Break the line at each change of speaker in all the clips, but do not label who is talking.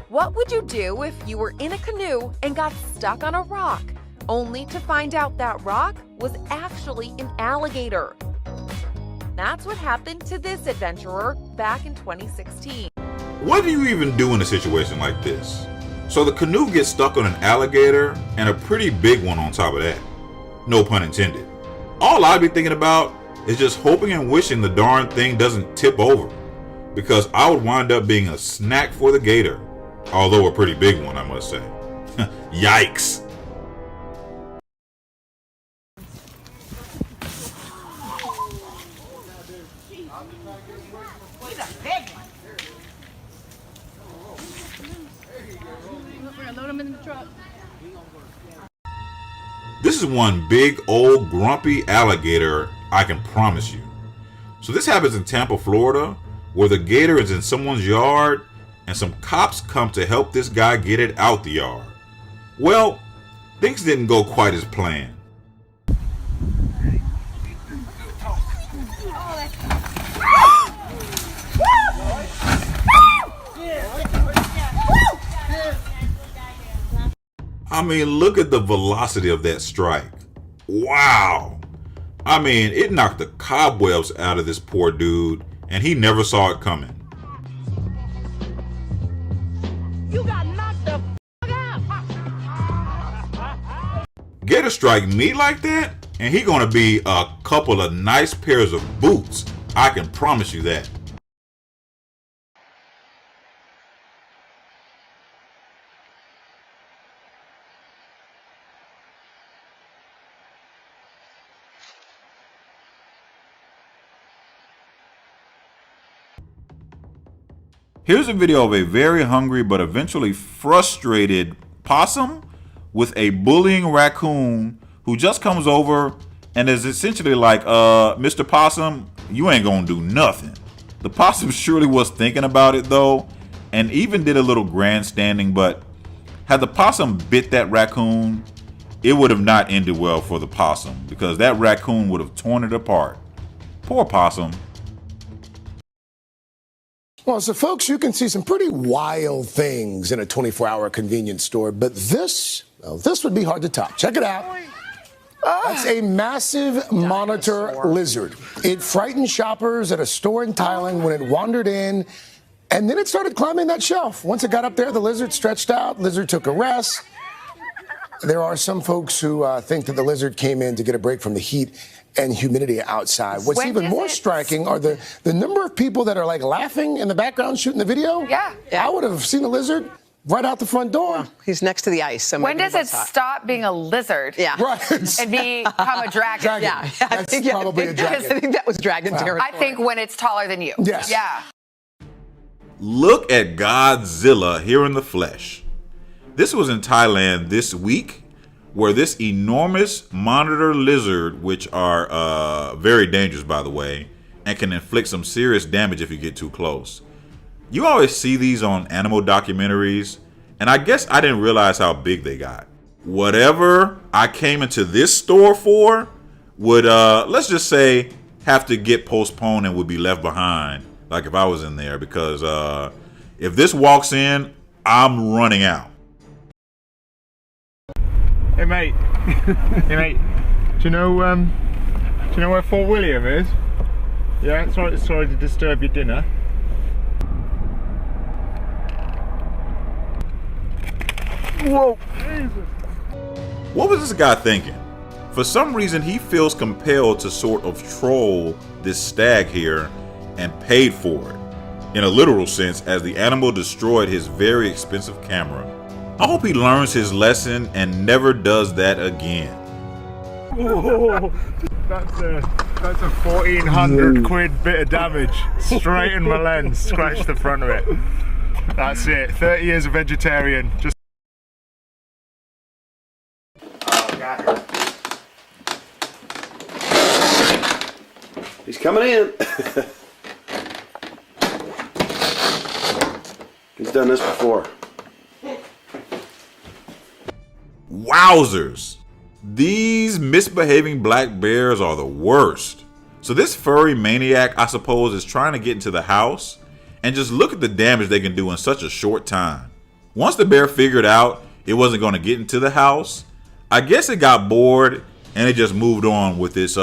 What would you do if you were in a canoe and got stuck on a rock, only to find out that rock was actually an alligator? That's what happened to this adventurer back in 2016.
What do you even do in a situation like this? So the canoe gets stuck on an alligator, and a pretty big one on top of that. No pun intended. All I'd be thinking about is just hoping and wishing the darn thing doesn't tip over, because I would wind up being a snack for the gator. Although a pretty big one, I must say. Yikes.
Load them in the truck.
This is one big old grumpy alligator, I can promise you. So this happens in Tampa, Florida, where the gator is in someone's yard and some cops come to help this guy get it out the yard. Well, things didn't go quite as planned. I mean, look at the velocity of that strike. Wow. I mean, it knocked the cobwebs out of this poor dude, and he never saw it coming.
You got knocked the f*** out.
Gator strike me like that, and he gonna be a couple of nice pairs of boots. I can promise you that. Here's a video of a very hungry but eventually frustrated possum with a bullying raccoon who just comes over and is essentially like, Mr. Possum, you ain't gonna do nothing. The possum surely was thinking about it though, and even did a little grandstanding, but had the possum bit that raccoon, it would have not ended well for the possum because that raccoon would have torn it apart. Poor possum.
Well, so folks, you can see some pretty wild things in a 24-hour convenience store, but this would be hard to top. Check it out. That's a massive monitor lizard. It frightened shoppers at a store in Thailand when it wandered in, and then it started climbing that shelf. Once it got up there, the lizard stretched out, lizard took a rest. There are some folks who think that the lizard came in to get a break from the heat and humidity outside. What's even more striking are the number of people that are like laughing in the background shooting the video.
Yeah.
I would have seen the lizard right out the front door.
He's next to the ice. So
When does it stop being a lizard?
Yeah.
Right.
And become a dragon?
Yeah.
That's probably a dragon.
I think that was dragon territory.
I think when it's taller than you.
Yes.
Yeah.
Look at Godzilla here in the flesh. This was in Thailand this week, where this enormous monitor lizard, which are very dangerous by the way, and can inflict some serious damage if you get too close. You always see these on animal documentaries, and I guess I didn't realize how big they got. Whatever I came into this store for would, let's just say, have to get postponed and would be left behind, like if I was in there, because if this walks in, I'm running out.
Hey mate, hey mate, do you know where Fort William is? Yeah, sorry to disturb your dinner. Whoa!
What was this guy thinking? For some reason, he feels compelled to sort of troll this stag here and paid for it, in a literal sense, as the animal destroyed his very expensive camera. I hope he learns his lesson and never does that again.
Whoa. That's a 1,400 quid bit of damage. Straight in my lens, scratched the front of it. That's it, 30 years of vegetarian. Just
He's coming in. He's done this before.
Wowzers! These misbehaving black bears are the worst. So this furry maniac, I suppose, is trying to get into the house, and just look at the damage they can do in such a short time. Once the bear figured out it wasn't going to get into the house, I guess it got bored and it just moved on with its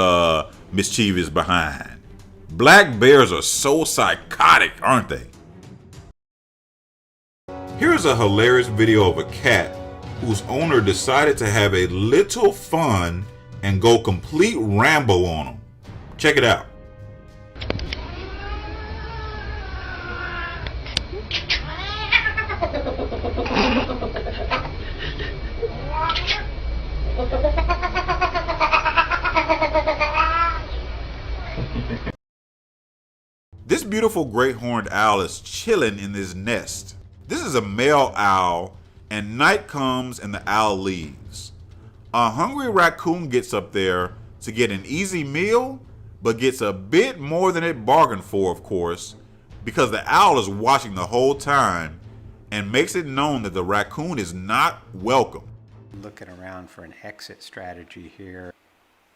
mischievous behind. Black bears are so psychotic, aren't they? Here's a hilarious video of a cat whose owner decided to have a little fun and go complete Rambo on him. Check it out. This beautiful great horned owl is chilling in this nest. This is a male owl, and night comes and the owl leaves. A hungry raccoon gets up there to get an easy meal, but gets a bit more than it bargained for, of course, because the owl is watching the whole time and makes it known that the raccoon is not welcome.
Looking around for an exit strategy here,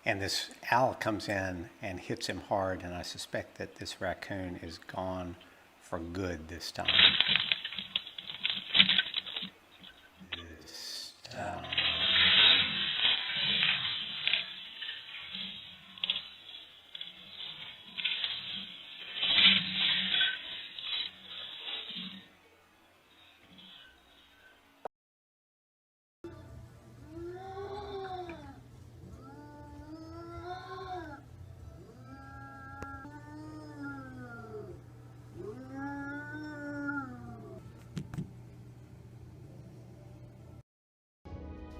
and this owl comes in and hits him hard, and I suspect that this raccoon is gone for good this time.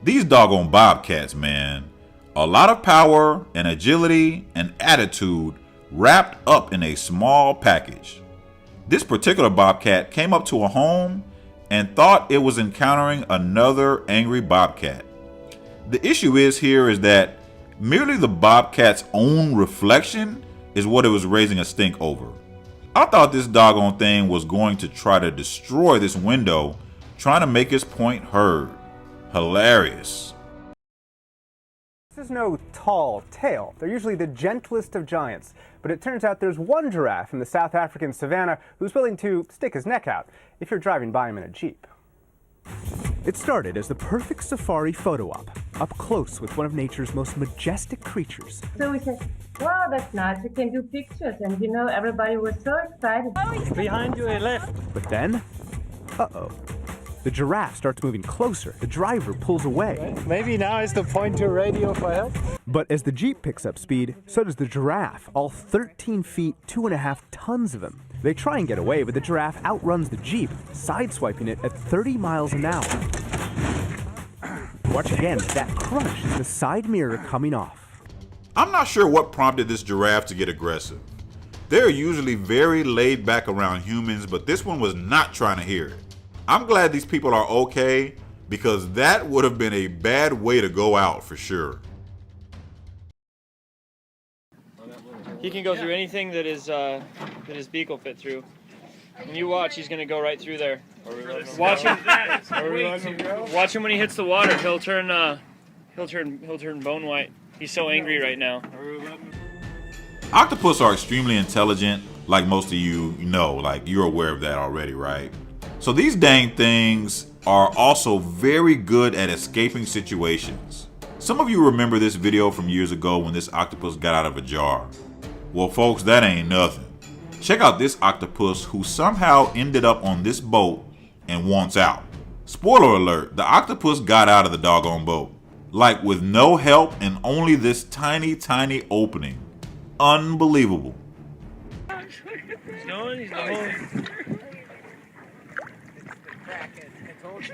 These doggone bobcats, man. A lot of power and agility and attitude wrapped up in a small package. This particular bobcat came up to a home and thought it was encountering another angry bobcat. The issue is that merely the bobcat's own reflection is what it was raising a stink over. I thought this doggone thing was going to try to destroy this window, trying to make its point heard. Hilarious.
This is no tall tale. They're usually the gentlest of giants. But it turns out there's one giraffe in the South African savannah who's willing to stick his neck out if you're driving by him in a Jeep. It started as the perfect safari photo op, up close with one of nature's most majestic creatures.
So we said, wow, that's nice, we can do pictures. And you know, everybody was so excited.
Behind you, left. But then, uh-oh. The giraffe starts moving closer. The driver pulls away.
Maybe now is the point to radio for help.
But as the Jeep picks up speed, so does the giraffe, all 13 feet, 2.5 tons of him. They try and get away, but the giraffe outruns the Jeep, sideswiping it at 30 miles an hour. Watch again, that crunch is the side mirror coming off.
I'm not sure what prompted this giraffe to get aggressive. They're usually very laid back around humans, but this one was not trying to hear it. I'm glad these people are okay, because that would have been a bad way to go out for sure.
He can go through anything that his beak will fit through. When you watch, he's gonna go right through there. Watch him. Watch him when he hits the water. He'll turn bone white. He's so angry right now.
Octopus are extremely intelligent, like most of you know, like you're aware of that already, right? So these dang things are also very good at escaping situations. Some of you remember this video from years ago when this octopus got out of a jar. Well, folks, that ain't nothing. Check out this octopus who somehow ended up on this boat and wants out. Spoiler alert, the octopus got out of the doggone boat. Like with no help and only this tiny, tiny opening. Unbelievable.
He's going.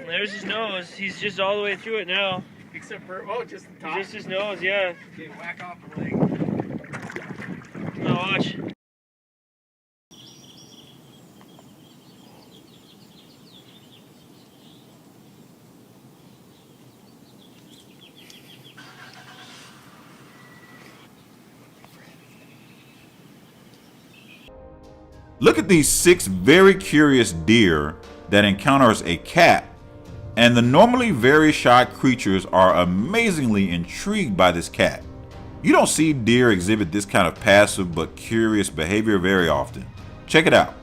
There's his nose. He's just all the way through it now.
Except for, just the top.
Just his nose, yeah.
Okay, whack off the leg.
Now watch.
Look at these 6 very curious deer that encounters a cat, and the normally very shy creatures are amazingly intrigued by this cat. You don't see deer exhibit this kind of passive but curious behavior very often. Check it out.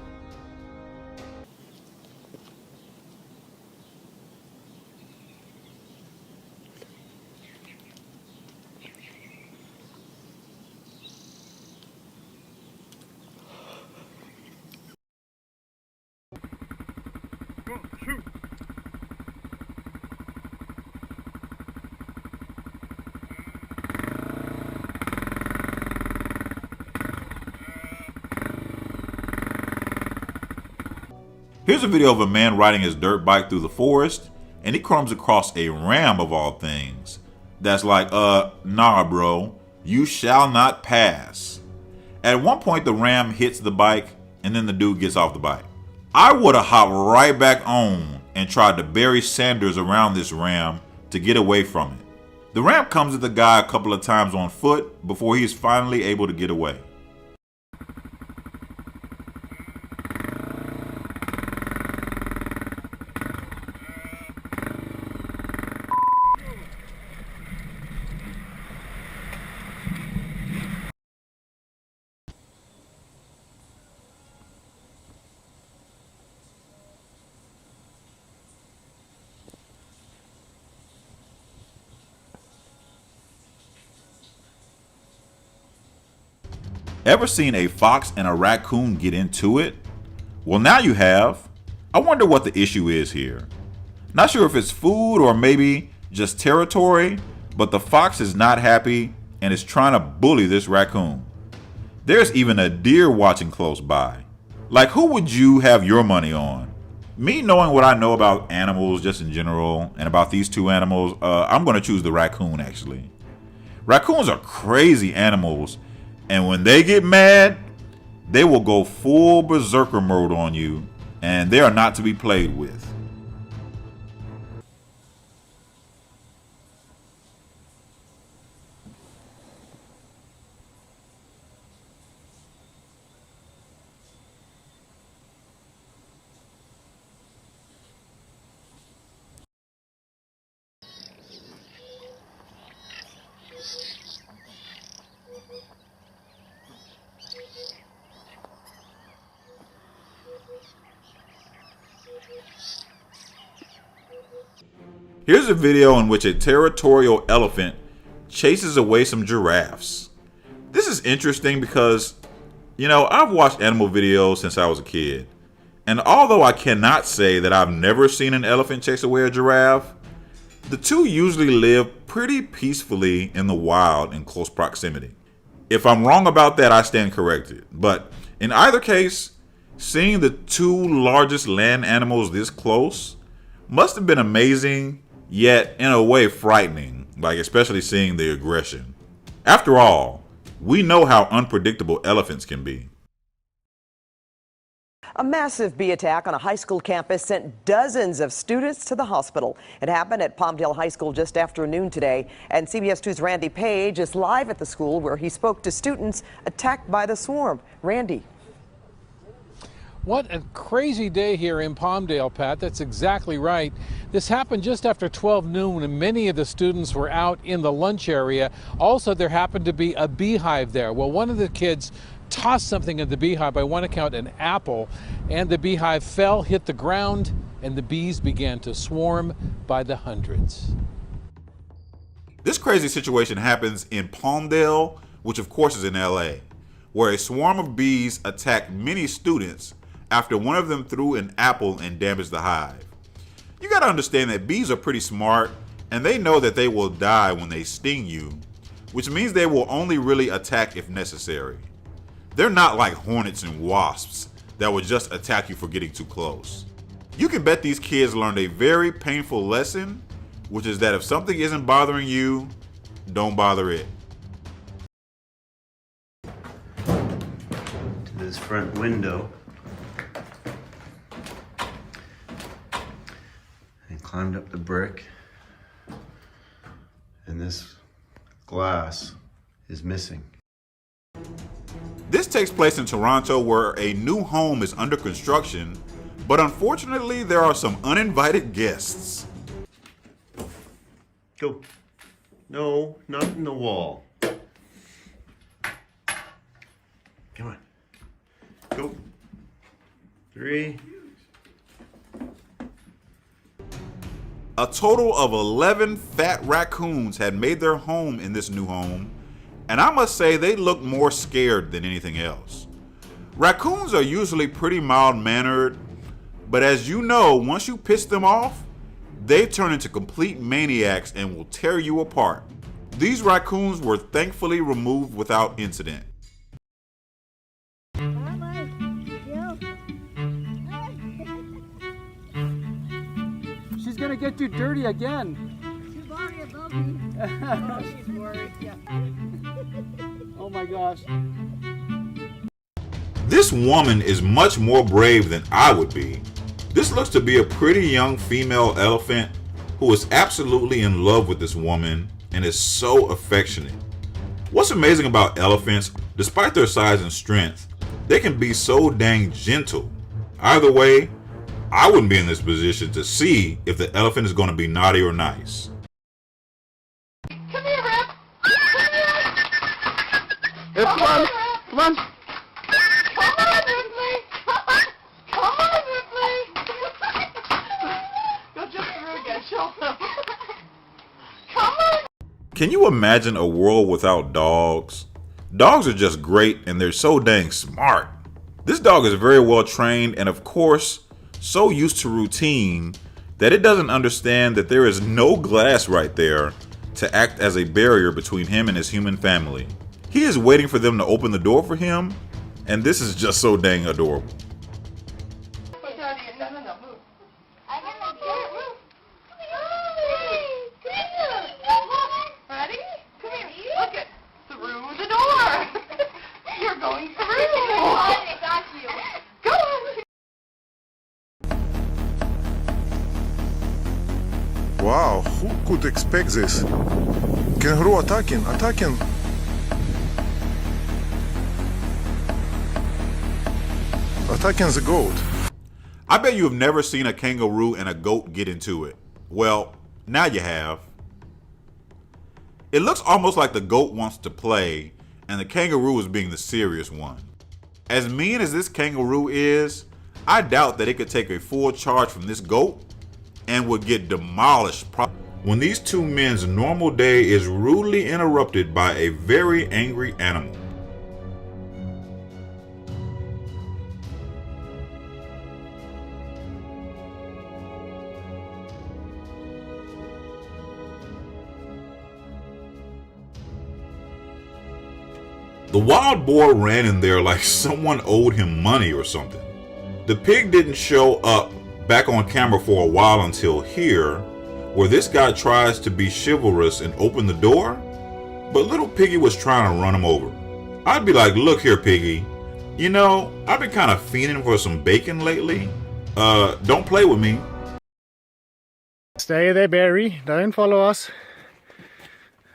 Here's a video of a man riding his dirt bike through the forest, and he comes across a ram of all things. That's like, nah bro, you shall not pass. At one point the ram hits the bike, and then the dude gets off the bike. I would have hopped right back on and tried to bury Sanders around this ram to get away from it. The ram comes at the guy a couple of times on foot before he is finally able to get away. Ever seen a fox and a raccoon get into it? Well, now you have. I wonder what the issue is here. Not sure if it's food or maybe just territory, but the fox is not happy and is trying to bully this raccoon. There's even a deer watching close by. Like, who would you have your money on? Me, knowing what I know about animals just in general and about these two animals, I'm going to choose the raccoon actually. Raccoons are crazy animals, and when they get mad, they will go full berserker mode on you, and they are not to be played with. Here's a video in which a territorial elephant chases away some giraffes. This is interesting because, you know, I've watched animal videos since I was a kid. And although I cannot say that I've never seen an elephant chase away a giraffe, the two usually live pretty peacefully in the wild in close proximity. If I'm wrong about that, I stand corrected. But in either case, seeing the two largest land animals this close must have been amazing, yet in a way frightening, like especially seeing the aggression. After all, we know how unpredictable elephants can be.
A massive bee attack on a high school campus sent dozens of students to the hospital. It happened at Palmdale High School just after noon today, and CBS 2's Randy Page is live at the school where he spoke to students attacked by the swarm. Randy.
What a crazy day here in Palmdale, Pat. That's exactly right. This happened just after 12 noon, and many of the students were out in the lunch area. Also, there happened to be a beehive there. Well, one of the kids tossed something in the beehive, by one account an apple, and the beehive fell, hit the ground, and the bees began to swarm by the hundreds.
This crazy situation happens in Palmdale, which of course is in LA, where a swarm of bees attacked many students after one of them threw an apple and damaged the hive. You gotta understand that bees are pretty smart, and they know that they will die when they sting you, which means they will only really attack if necessary. They're not like hornets and wasps that would just attack you for getting too close. You can bet these kids learned a very painful lesson, which is that if something isn't bothering you, don't bother it.
To this front window. And climbed up the brick. And this glass is missing.
This takes place in Toronto, where a new home is under construction, but unfortunately there are some uninvited guests.
Go. No, not in the wall. Come on. Go. 3.
A total of 11 fat raccoons had made their home in this new home, and I must say they looked more scared than anything else. Raccoons are usually pretty mild-mannered, But as you know, once you piss them off, they turn into complete maniacs and will tear you apart. These raccoons were thankfully removed without incident.
She's gonna get you dirty again.
She's already above me. Oh, she's worried. Yeah.
Oh my gosh.
This woman is much more brave than I would be. This looks to be a pretty young female elephant who is absolutely in love with this woman and is so affectionate. What's amazing about elephants, despite their size and strength, they can be so dang gentle. Either way, I wouldn't be in this position to see if the elephant is going to be naughty or nice.
Come here, Rip. Come here.
Come on. Come on.
Come on, Ripley. Come on, Ripley. Go jump through again. Show them. Come on.
Can you imagine a world without dogs? Dogs are just great and they're so dang smart. This dog is very well trained and of course, so used to routine that it doesn't understand that there is no glass right there to act as a barrier between him and his human family. He is waiting for them to open the door for him, and this is just so dang adorable.
No, move. I got move. Come here. Ready? Come here. Look it. Through the door. You're going through. I got you. Go on.
Wow, who could expect this? Kangaroo attacking. Attacking the goat.
I bet you have never seen a kangaroo and a goat get into it. Well, now you have. It looks almost like the goat wants to play and the kangaroo is being the serious one. As mean as this kangaroo is, I doubt that it could take a full charge from this goat and would get demolished when these two men's normal day is rudely interrupted by a very angry animal. The wild boar ran in there like someone owed him money or something. The pig didn't show up back on camera for a while until here, where this guy tries to be chivalrous and open the door, but little piggy was trying to run him over. I'd be like, look here, piggy, you know, I've been kind of fiending for some bacon lately. Don't play with me.
Stay there, Barry. Don't follow us.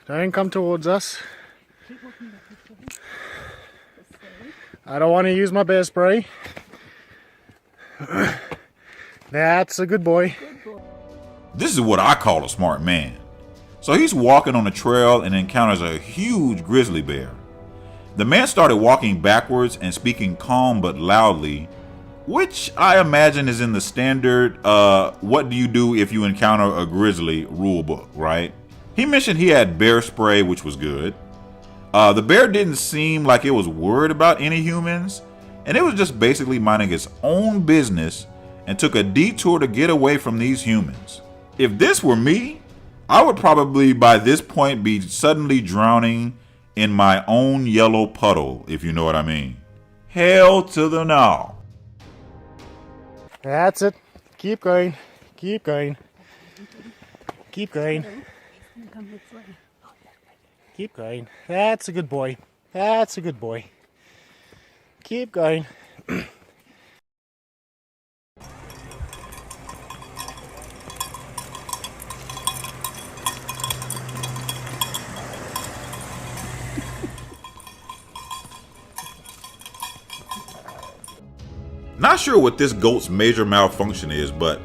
Don't come towards us. I don't want to use my bear spray. That's a good boy.
This is what I call a smart man. So he's walking on a trail and encounters a huge grizzly bear. The man started walking backwards and speaking calm but loudly, which I imagine is in the standard what do you do if you encounter a grizzly rule book, right? He mentioned he had bear spray, which was good. The bear didn't seem like it was worried about any humans, and it was just basically minding its own business and took a detour to get away from these humans. If this were me, I would probably by this point be suddenly drowning in my own yellow puddle, if you know what I mean. Hell to the no.
That's it. Keep going. Keep going. Keep going. Keep going. That's a good boy. That's a good boy. Keep going.
Not sure what this goat's major malfunction is, but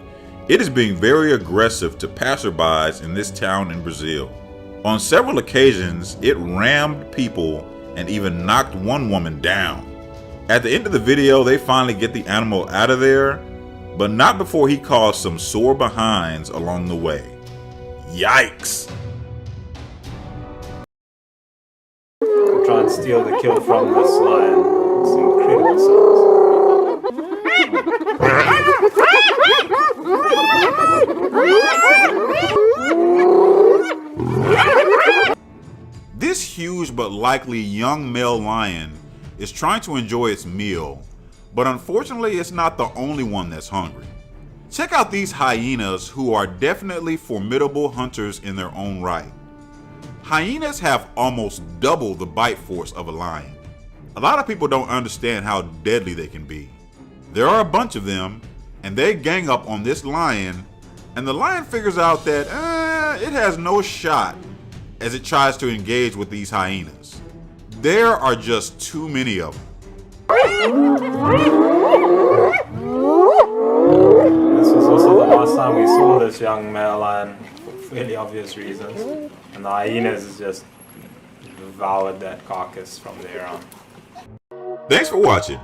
it is being very aggressive to passerbys in this town in Brazil. On several occasions, it rammed people and even knocked one woman down. At the end of the video, they finally get the animal out of there, but not before he caused some sore behinds along the way. Yikes!
Try and steal the kill from this lion. It's incredible size.
huge but likely young male lion is trying to enjoy its meal, but unfortunately it's not the only one that's hungry. Check out these hyenas, who are definitely formidable hunters in their own right. Hyenas have almost double the bite force of a lion. A lot of people don't understand how deadly they can be. There are a bunch of them, and they gang up on this lion, and the lion figures out that it has no shot as it tries to engage with these hyenas. There are just too many of them.
This was also the last time we saw this young male lion for fairly obvious reasons, and the hyenas just devoured that carcass from there on.
Thanks for watching.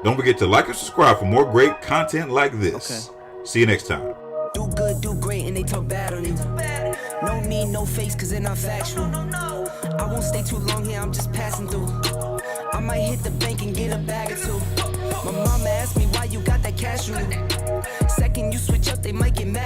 Don't forget to like and subscribe for more great content like this. See you next time.
Do good, do great, and they talk bad on you. No need, no face, cause they're not factual. I won't stay too long here, I'm just passing through. I might hit the bank and get a bag or two. My mama asked me why you got that cash on you. Second you switch up, they might get mad.